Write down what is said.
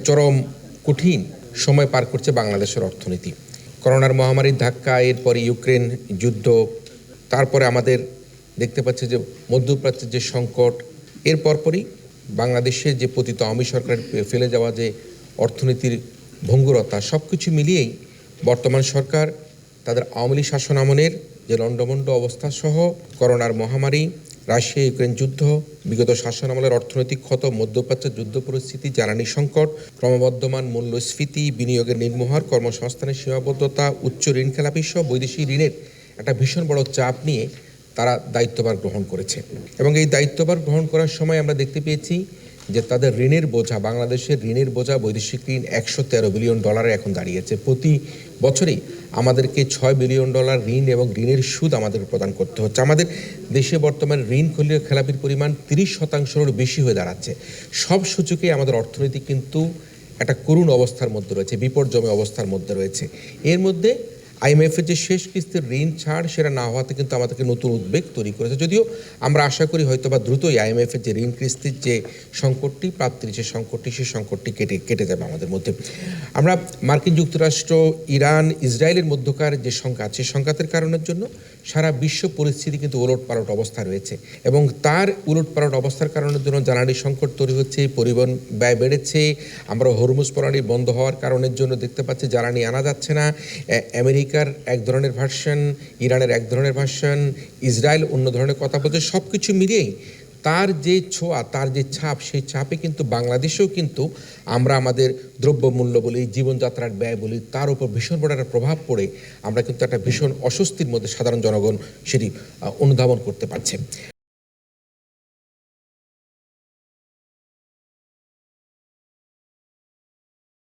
চরম কঠিন সময় পার করছে বাংলাদেশের অর্থনীতি। করোনার মহামারীর ধাক্কা, এরপরে ইউক্রেন যুদ্ধ, তারপরে আমাদের দেখতে পাচ্ছি যে মধ্যপ্রাচ্যের যে সংকট, এর পরপরই বাংলাদেশের যে পতিত আওয়ামী সরকারের ফেলে যাওয়া যে অর্থনীতির ভঙ্গুরতা, সব কিছু মিলিয়েই বর্তমান সরকার তাদের আওয়ামী লীগ শাসন আমলের যে লণ্ডভণ্ড অবস্থা সহ করোনার মহামারী, রাশিয়া ইউক্রেন যুদ্ধ, বিগত শাসন আমলের অর্থনৈতিক ক্ষত, মধ্যপ্রাচ্যের যুদ্ধ পরিস্থিতি, জ্বালানি সংকট, ক্রমবর্ধমান মূল্যস্ফীতি, বিনিয়োগের নির্মহার, কর্মসংস্থানের সীমাবদ্ধতা, উচ্চ ঋণ খেলাপি সহ বৈদেশিক ঋণের একটা ভীষণ বড় চাপ নিয়ে তারা দায়িত্বভার গ্রহণ করেছে। এবং এই দায়িত্বভার গ্রহণ করার সময় আমরা দেখতে পেয়েছি যে তাদের ঋণের বোঝা, বাংলাদেশের ঋণের বোঝা, বৈদেশিক ঋণ $113 বিলিয়ন এখন দাঁড়িয়েছে। প্রতি বছরেই আমাদেরকে $6 বিলিয়ন ঋণ এবং ঋণের সুদ আমাদের প্রদান করতে হচ্ছে। আমাদের দেশে বর্তমান ঋণ খেলাপির পরিমাণ 30%-এরও বেশি হয়ে দাঁড়াচ্ছে। সব সূচকে আমাদের অর্থনীতি কিন্তু একটা করুণ অবস্থার মধ্যে রয়েছে, বিপর্যময় অবস্থার মধ্যে রয়েছে। এর মধ্যে আইএমএফের যে শেষ কিস্তির ঋণ ছাড় সেটা না হওয়াতে কিন্তু আমাদেরকে নতুন উদ্বেগ তৈরি করেছে। যদিও আমরা আশা করি হয়তো বা দ্রুতই আইএমএফের যে ঋণ কিস্তির যে সংকটটি, প্রাপ্তির যে সংকটটি, সেই সংকটটি কেটে যাবে আমাদের মধ্যে। আমরা মার্কিন যুক্তরাষ্ট্র, ইরান, ইসরায়েলের মধ্যকার যে সংঘাত, সেই সংঘাতের কারণের জন্য সারা বিশ্ব পরিস্থিতি কিন্তু ওলটপালট অবস্থা রয়েছে এবং তার উলটপালট অবস্থার কারণের জন্য জ্বালানি সংকট তৈরি হচ্ছে, পরিবহন ব্যয় বেড়েছে। আমরা হরমুজ প্রণালী বন্ধ হওয়ার কারণের জন্য দেখতে পাচ্ছি জ্বালানি আনা যাচ্ছে না। আমেরিকার এক ধরনের ভার্সন, ইরানের এক ধরনের ভার্সন, ইসরায়েল অন্য ধরনের কথা বলছে। সব কিছু মিলিয়েই তার যে ছোঁয়া, তার যে ছাপ, সেই ছাপে কিন্তু বাংলাদেশেও কিন্তু আমরা আমাদের দ্রব্যমূল্য বলি, জীবনযাত্রার ব্যয় বলি, তার উপর ভীষণ বড় একটা প্রভাব পড়ে আমরা কিন্তু একটা ভীষণ অস্বস্তির মধ্যে সাধারণ জনগণ সেটি অনুধাবন করতে পারছে।